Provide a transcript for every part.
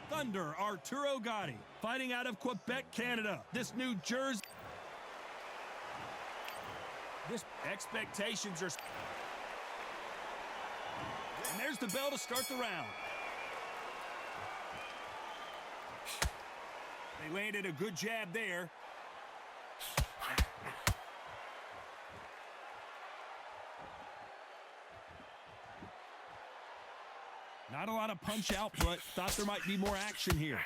Thunder Arturo Gatti, fighting out of Quebec, Canada. This New Jersey. This expectations are. And there's the bell to start the round. They landed a good jab there. Not a lot of punch output. Thought there might be more action here.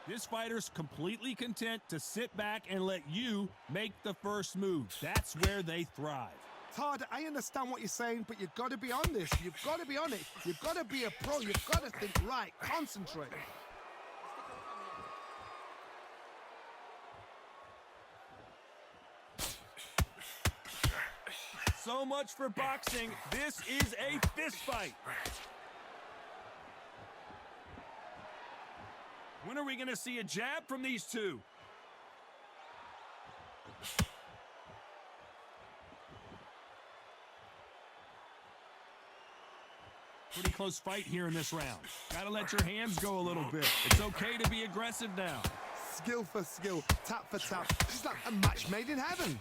This fighter's completely content to sit back and let you make the first move. That's where they thrive. Todd, I understand what you're saying, but you've got to be on this. You've got to be on it. You've got to be a pro. You've got to think right. Concentrate. So much for boxing. This is a fist fight. When are we going to see a jab from these two? Pretty close fight here in this round. Got to let your hands go a little bit. It's okay to be aggressive now. Skill for skill, tap for tap. It's like a match made in heaven.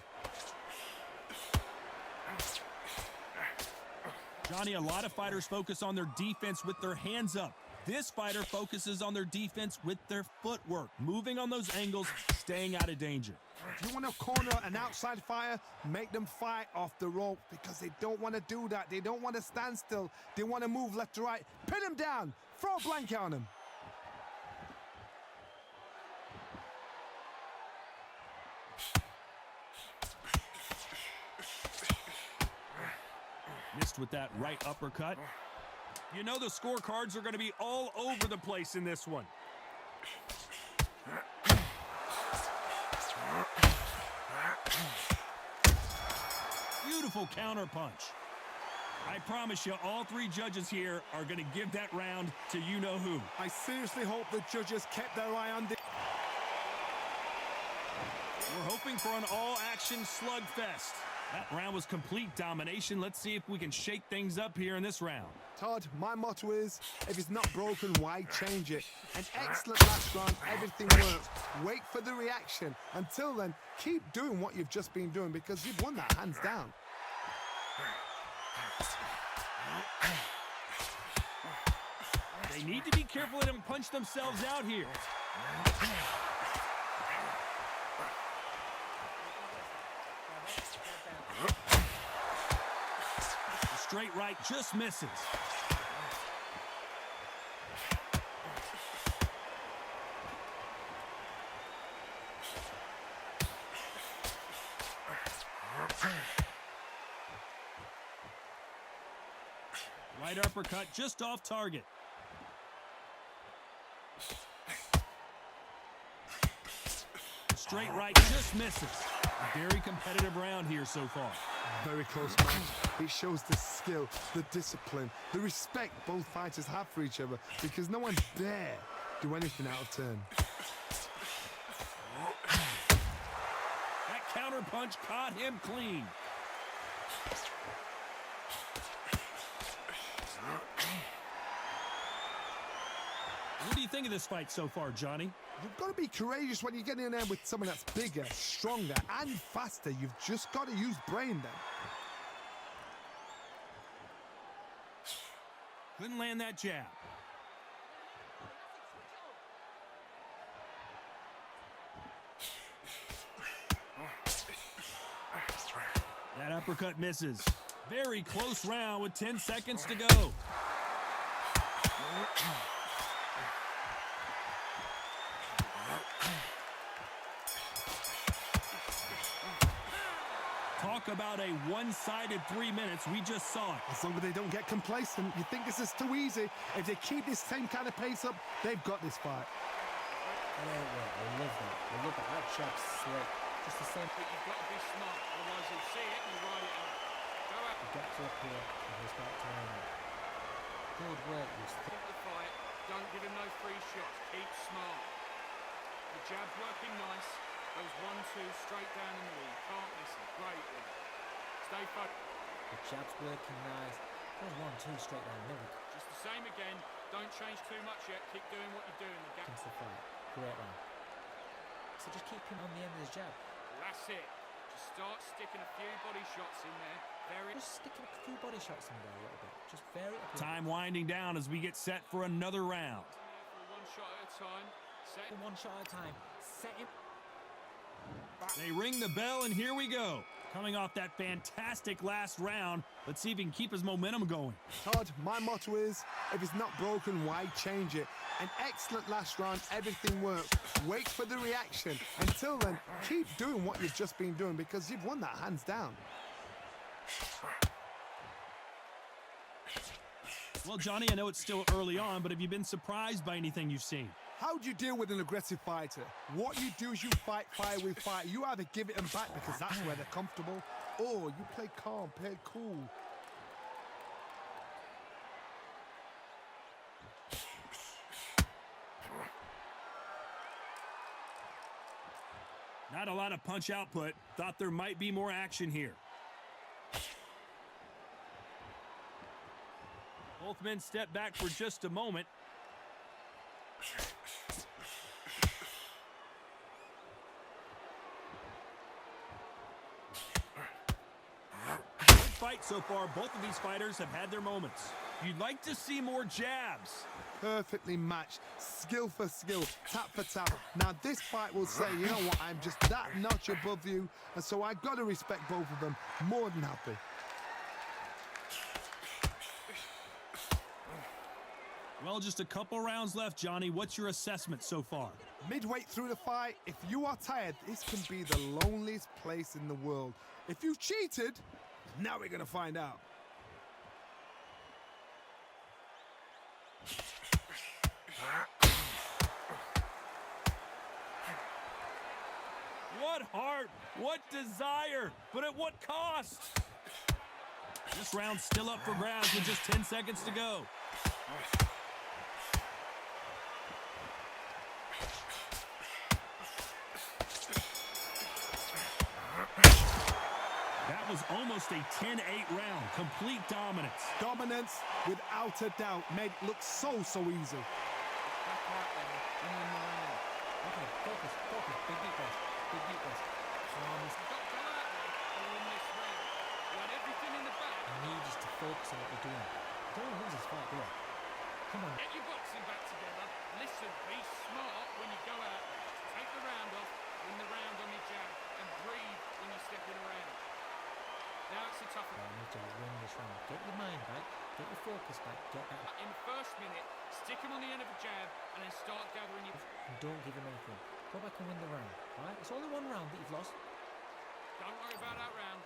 Johnny, a lot of fighters focus on their defense with their hands up. This fighter focuses on their defense with their footwork, moving on those angles, staying out of danger. If you want to corner an outside fighter, make them fight off the rope because they don't want to do that. They don't want to stand still. They want to move left to right. Pin them down. Throw a blanket on them. Missed with that right uppercut. You know the scorecards are going to be all over the place in this one. Beautiful counter punch. I promise you, all three judges here are going to give that round to you-know-who. I seriously hope the judges kept their eye on the... We're hoping for an all-action slugfest. That round was complete domination. Let's see if we can shake things up here in this round. Todd, my motto is, if it's not broken, why change it? An excellent last round, everything works. Wait for the reaction. Until then, keep doing what you've just been doing because you've won that hands down. They need to be careful let them punch themselves out here. Straight right just misses. Right uppercut just off target. Straight right just misses. A very competitive round here so far. Very close match. It shows the skill, the discipline, the respect both fighters have for each other because no one dare do anything out of turn. That counter punch caught him clean. What do you think of this fight so far, Johnny? You've got to be courageous when you get in there with someone that's bigger, stronger, and faster. You've just got to use brain then. Couldn't land that jab. That uppercut misses. Very close round with 10 seconds to go. Talk about a one-sided 3 minutes. We just saw it. As long as they don't get complacent, you think this is too easy. If they keep this same kind of pace up, they've got this fight. I love that. I love that. That jab's slick. Just the same. But you've got to be smart, otherwise you'll see it and you ride it out. Go out. He gets up here and he's got time. Good work. Keep the fight. Don't give him no free shots. Keep smart. The jab's working nice. Goes 1-2 straight down in the lead. Can't miss it. Great one. Stay focused. The jab's working nice. 1-2 straight down the middle. Just the same again. Don't change too much yet. Keep doing what you're doing. The gap. Comes the fight. Great round. So just keep him on the end of his jab. That's it. Just start sticking a few body shots in there. Just sticking a few body shots in there a little bit. Just vary it up. Time winding down as we get set for another round. One shot at a time. Set. One shot at a time. Set him. They ring the bell, and here we go. Coming off that fantastic last round, let's see if he can keep his momentum going. Todd, my motto is, if it's not broken, why change it? An excellent last round, everything works. Wait for the reaction. Until then, keep doing what you've just been doing because you've won that hands down. Well, Johnny, I know it's still early on, but have you been surprised by anything you've seen? How do you deal with an aggressive fighter? What you do is you fight fire with fire. You either give it them back because that's where they're comfortable, or you play calm, play cool. Not a lot of punch output. Thought there might be more action here. Both men step back for just a moment. Good fight so far. Both of these fighters have had their moments. You'd like to see more jabs. Perfectly matched, skill for skill, tap for tap. Now this fight will say, you know what, I'm just that notch above you, and so I gotta respect both of them. More than happy. Well, just a couple rounds left, Johnny. What's your assessment so far? Midway through the fight, if you are tired, this can be the loneliest place in the world. If you cheated, now we're gonna find out. What heart, what desire, but at what cost? This round's still up for grabs with just 10 seconds to go. That was almost a 10-8 round, complete dominance. Dominance, without a doubt, made it look so easy. Okay, focus. Big deep breath. Calm. Got to go out there and win this round. You had everything in the bag. I need you to focus on what you're doing. Don't lose this fight, do it. Come on. Get your boxing back together. Listen, be smart when you go out there. Take the round off, win the round on your jab, and breathe when you're stepping around. Now it's a tough I one. need to win this round. Get your mind back. Get your focus back. Get that. In the first minute, stick him on the end of a jab and then start gathering your... And don't give him anything. Go back and win the round. Alright? It's only one round that you've lost. Don't worry about that round.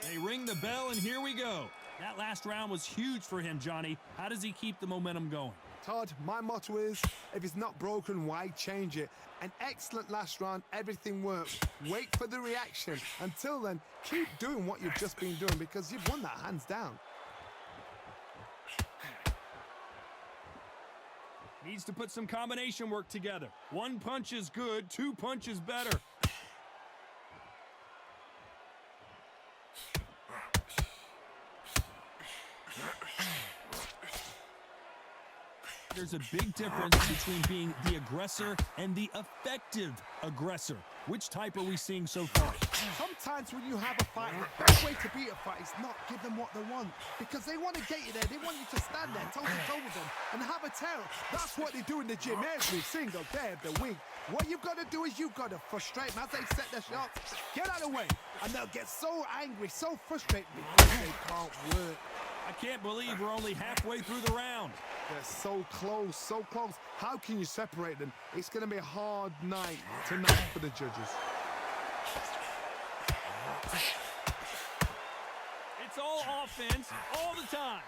They ring the bell, and here we go. That last round was huge for him, Johnny. How does he keep the momentum going? Todd, my motto is, if it's not broken, why change it? An excellent last round, everything works. Wait for the reaction. Until then, keep doing what you've just been doing because you've won that hands down. Needs to put some combination work together. One punch is good, two punches better. There's a big difference between being the aggressor and the effective aggressor. Which type are we seeing so far? Sometimes when you have a fight, the best way to beat a fight is not give them what they want. Because they want to get you there. They want you to stand there toe-to-toe with them and have a terror. That's what they do in the gym every single day of the week. What you've got to do is you've got to frustrate them as they set their shots. Get out of the way. And they'll get so angry, so frustrated because they can't work. I can't believe we're only halfway through the round. They're so close, so close. How can you separate them? It's going to be a hard night tonight for the judges. It's all offense all the time.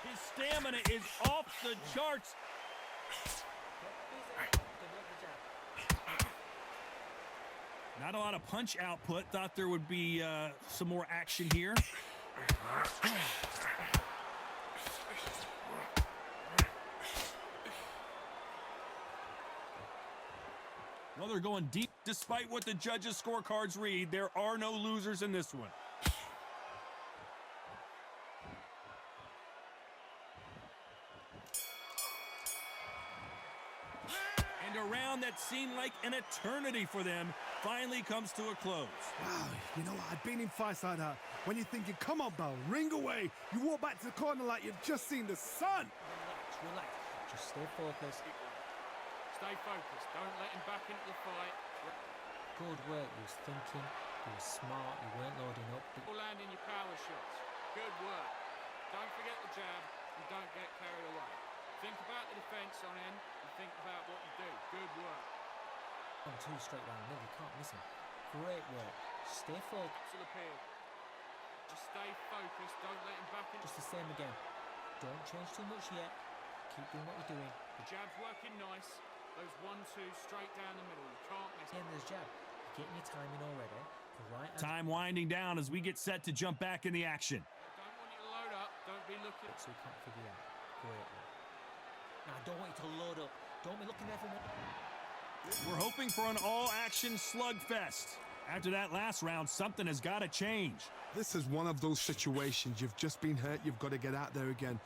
His stamina is off the charts. Not a lot of punch output. Thought there would be some more action here. Well, they're going deep. Despite what the judges' scorecards read, there are no losers in this one. And a round that seemed like an eternity for them finally comes to a close. Wow, you know what? I've been in fights like that. When you're thinking, come on, Bell, ring away. You walk back to the corner like you've just seen the sun. Relax, relax. Just stay focused. Stay focused. Don't let him back into the fight. Good work. You was thinking. You were smart. You weren't loading up. All landing your power shots. Good work. Don't forget the jab and don't get carried away. Think about the defense on end and think about what you do. Good work. 1-2 straight round. No, you can't miss him. Great work. Stay focused. To the appeal. Just stay focused. Don't let him back in. Just the same again. Don't change too much yet. Keep doing what you're doing. The jab's working nice. Those 1-2 straight down the middle. You can't miss Again, it. there's jab. You're getting your timing already. The right hand. Time winding down as we get set to jump back in the action. I don't want you to load up. Don't be looking. So you can't figure it out. Great work. Now, I don't want you to load up. Don't be looking at everyone. We're hoping for an all-action slugfest. After that last round, something has got to change. This is one of those situations. You've just been hurt. You've got to get out there again.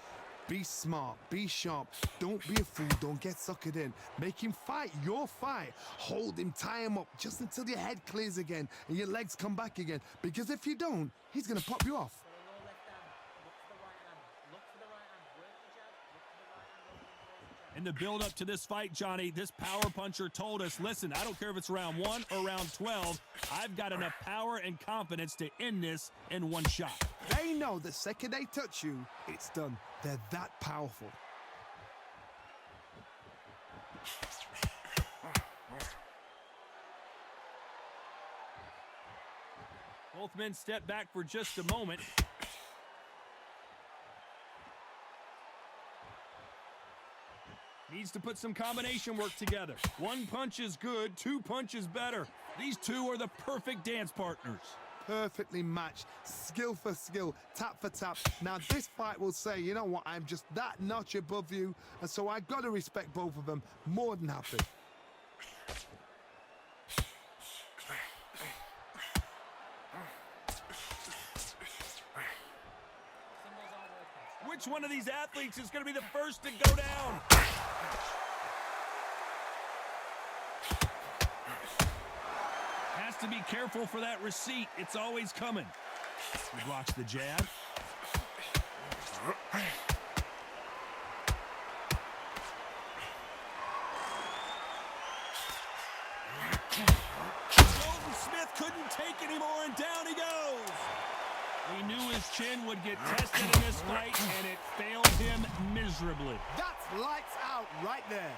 Be smart. Be sharp. Don't be a fool. Don't get suckered in. Make him fight your fight. Hold him. Tie him up just until your head clears again and your legs come back again. Because if you don't, he's going to pop you off. Low left hand. Look for the right hand. Look for the right hand. Work the jab. Look for the right hand. In the build-up to this fight, Johnny, this power puncher told us, listen, I don't care if it's round 1 or round 12, I've got enough power and confidence to end this in one shot. They know the second they touch you, it's done. They're that powerful. Both men step back for just a moment. Needs to put some combination work together. One punch is good, 2 punches better. These two are the perfect dance partners. Perfectly matched, skill for skill, tap for tap. Now this fight will say, you know what, I'm just that notch above you, and so I gotta respect both of them. More than happy. Which one of these athletes is going to be the first to go down? Has to be careful for that receipt. It's always coming. He blocks the jab. Golden Smith couldn't take anymore, and down he goes. We knew his chin would get tested in this fight, and it failed him miserably. That's lights out right there.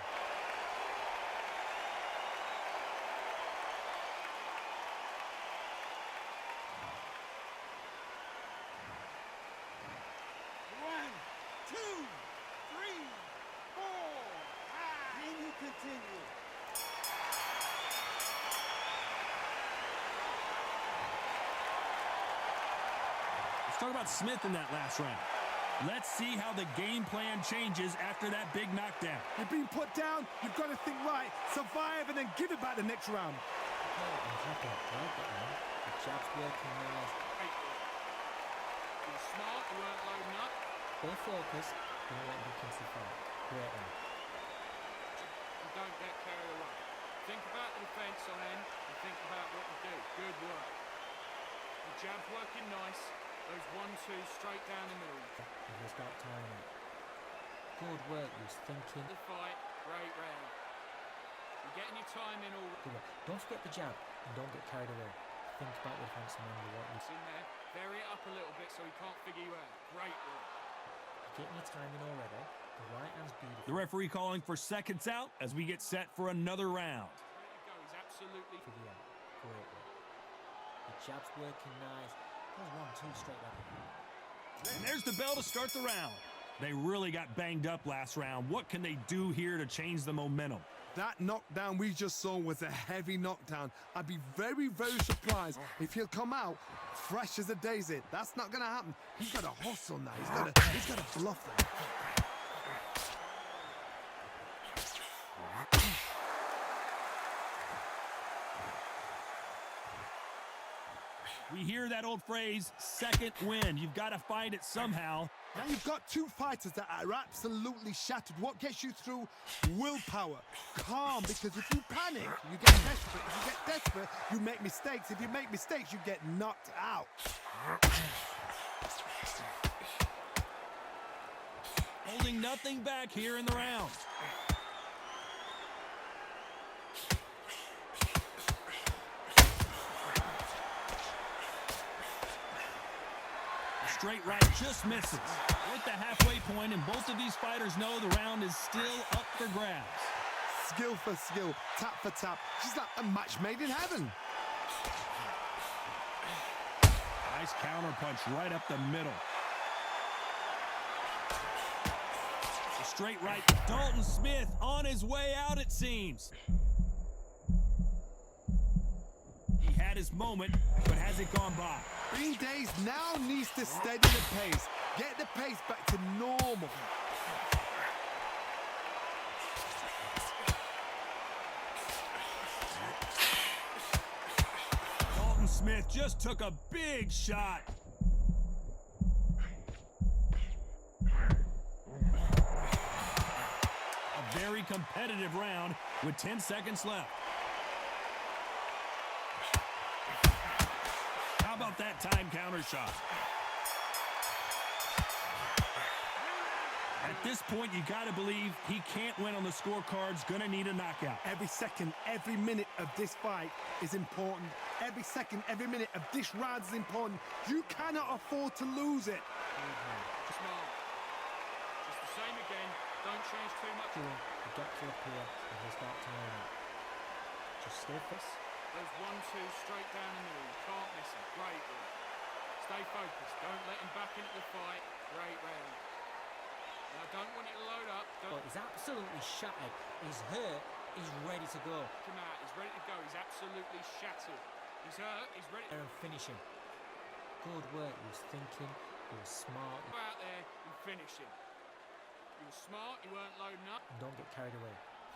One, two, three, four, five. Can you continue? Let's talk about Smith in that last round. Let's see how the game plan changes after that big knockdown. You've been put down, you've got to think right, survive, and then give it back the next round. The jab's working nice. You're smart. You weren't loading up. Stay focused. Don't let him into the fight. Great one. And don't get carried away. Think about the defense on end and think about what you do. Good work. The jab's working nice. Those 1-2 straight down the middle. If you start tying it. Good work. You was thinking. The fight, great round. You're getting your time in all. Good work. Don't forget the jab and don't get carried away. Think about the defense and then what you It's in there. Vary it up a little bit so he can't figure you out. Great work. getting your timing already. The right hand's beautiful. The referee calling for seconds out as we get set for another round. Ready to go. He's absolutely. For the end. Great work. The jab's working nice. There's 1-2 straight down. And there's the bell to start the round. They really got banged up last round. What can they do here to change the momentum? That knockdown we just saw was a heavy knockdown. I'd be very, very surprised if he'll come out fresh as a daisy. That's not going to happen. He's got a hustle now. He's got a bluff there. We hear that old phrase, second wind. You've got to find it somehow. Now you've got two fighters that are absolutely shattered. What gets you through? Willpower. Calm, because if you panic, you get desperate. If you get desperate, you make mistakes. If you make mistakes, you get knocked out. Holding nothing back here in the round. Straight right just misses. We're at the halfway point, and both of these fighters know the round is still up for grabs. Skill for skill, tap for tap. Just like a match made in heaven. Nice counter punch right up the middle. A straight right. Dalton Smith on his way out, it seems. He had his moment, but has it gone by? Green Days now needs to steady the pace. Get the pace back to normal. Dalton Smith just took a big shot. A very competitive round with 10 seconds left. How about that time counter shot? At this point, you got to believe he can't win on the scorecards. Gonna need a knockout. Every second, every minute of this fight is important. Every second, every minute of this round is important. You cannot afford to lose it. Smart. Just the same again. Don't change too much. The gaps will appear and he'll start turning it. Just stay focused. Those 1-2 straight down the middle. You can't miss him. Great work. Stay focused. Don't let him back into the fight. Great round. And I don't want you to load up. But he's absolutely shattered. He's hurt. He's ready to go. Come out. He's ready to go. He's absolutely shattered. He's hurt. He's ready. And finish him. Good work. He was thinking. He was smart. Go out there and finish him. You were smart. You weren't loading up. And don't get carried away.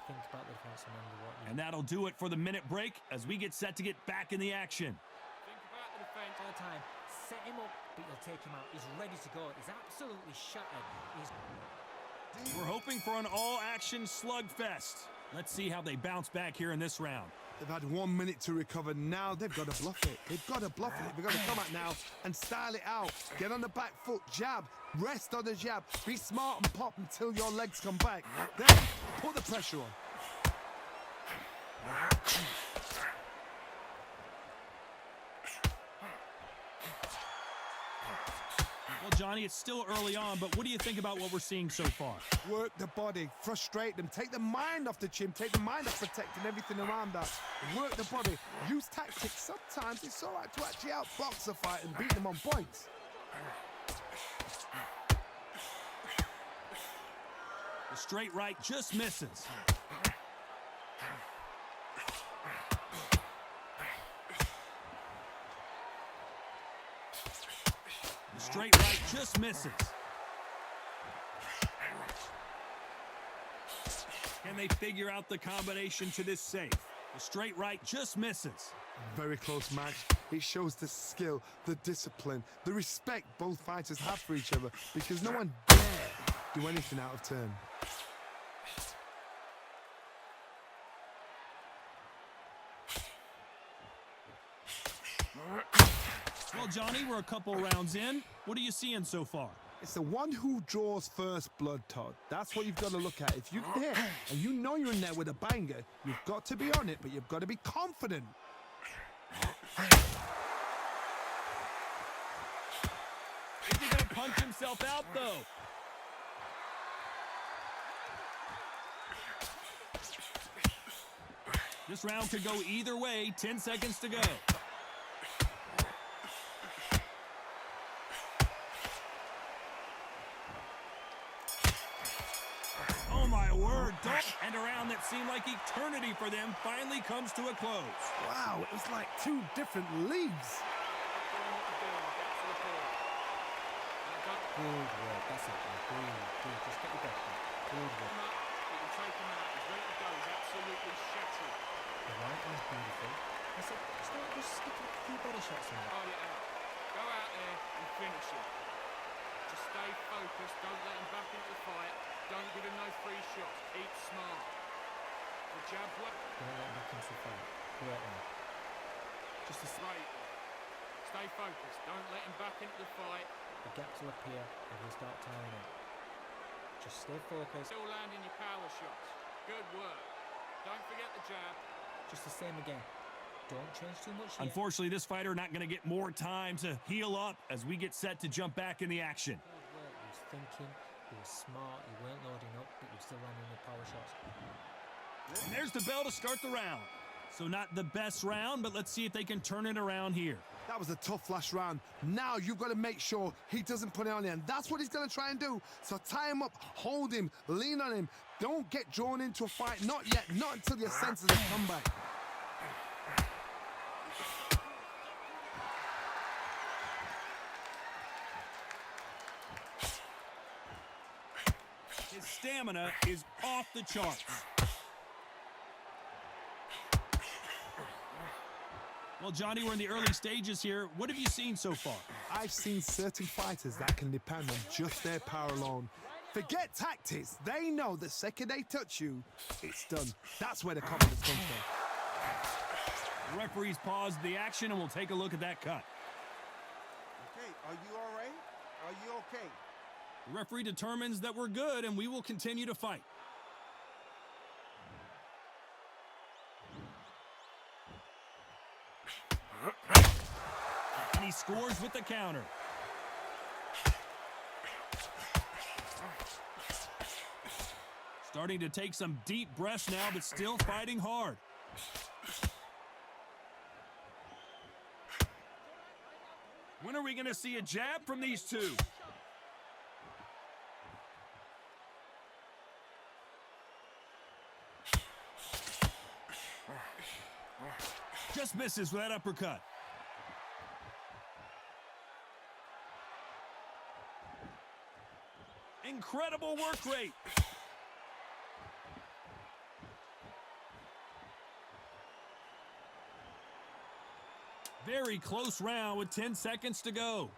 Think about the defense, remember what you And that'll do it for the minute break as we get set to get back in the action. Think about the defense. all the time. Set him up, but you'll take him out. He's ready to go. He's absolutely shattered. We're hoping for an all-action slugfest. Let's see how they bounce back here in this round. They've had 1 minute to recover. Now they've got to bluff it. They've got to bluff it. They've got to come out now and style it out. Get on the back foot, jab, rest on the jab. Be smart and pop until your legs come back. Then put the pressure on. Well, Johnny, it's still early on, but what do you think about what we're seeing so far? Work the body, frustrate them, take the mind off the chin, take the mind off protecting everything around that. Work the body, use tactics. Sometimes it's all right to actually outbox a fight and beat them on points. The straight right just misses. The straight right just misses. Can they figure out the combination to this safe? The straight right just misses. Very close match. It shows the skill, the discipline, the respect both fighters have for each other because no one dare do anything out of turn. Well, Johnny, we're a couple rounds in. What are you seeing so far? It's the one who draws first blood, Todd. That's what you've got to look at. If you're there and you know you're in there with a banger, you've got to be on it, but you've got to be confident. Is he going to punch himself out, though? This round could go either way. 10 seconds to go. Oh, my word. And a round that seemed like eternity for them finally comes to a close. Wow, it was like two different leagues. Good work. That's it. Good. Just get your breath back. Good work. You can take him out. He's ready to go. He's absolutely shattered. The right one's beautiful. I said, just stick a few body shots in there. Oh, yeah. Go out there and finish him. Just stay focused. Don't let him back into the fight. Don't give him no free shots. Keep smart. The jab work. Don't let him back into the fight. Great one. Just a straight. Stay focused. Don't let him back into the fight. The gaps will appear and he'll start tiring out. Just stay focused. Still landing your power shots. Good work. Don't forget the jab. Just the same again. Don't change too much here. Unfortunately, this fighter not going to get more time to heal up as we get set to jump back in the action. Good work. He was thinking, he was smart, he weren't loading up, but he was still landing the power shots. And there's the bell to start the round. So not the best round, but let's see if they can turn it around here. That was a tough last round. Now you've got to make sure he doesn't put it on you, and that's what he's going to try and do. So tie him up, hold him, lean on him. Don't get drawn into a fight. Not yet. Not until your senses have come back. His stamina is off the charts. Well, Johnny, we're in the early stages here. What have you seen so far? I've seen certain fighters that can depend on just their power alone. Forget tactics. They know the second they touch you, it's done. That's where the confidence comes from. The referee's paused the action, and we'll take a look at that cut. Okay, are you all right? Are you okay? The referee determines that we're good, and we will continue to fight. And he scores with the counter. Starting to take some deep breaths now, but still fighting hard. When are we going to see a jab from these two? Just misses with that uppercut. Incredible work rate. Very close round with 10 seconds to go.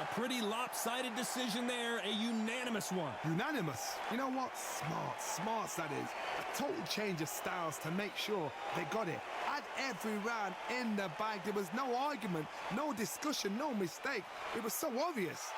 A pretty lopsided decision there, a unanimous one. Unanimous. You know what? Smart. Smarts, that is. A total change of styles to make sure they got it. Had every round in the bag. There was no argument, no discussion, no mistake. It was so obvious.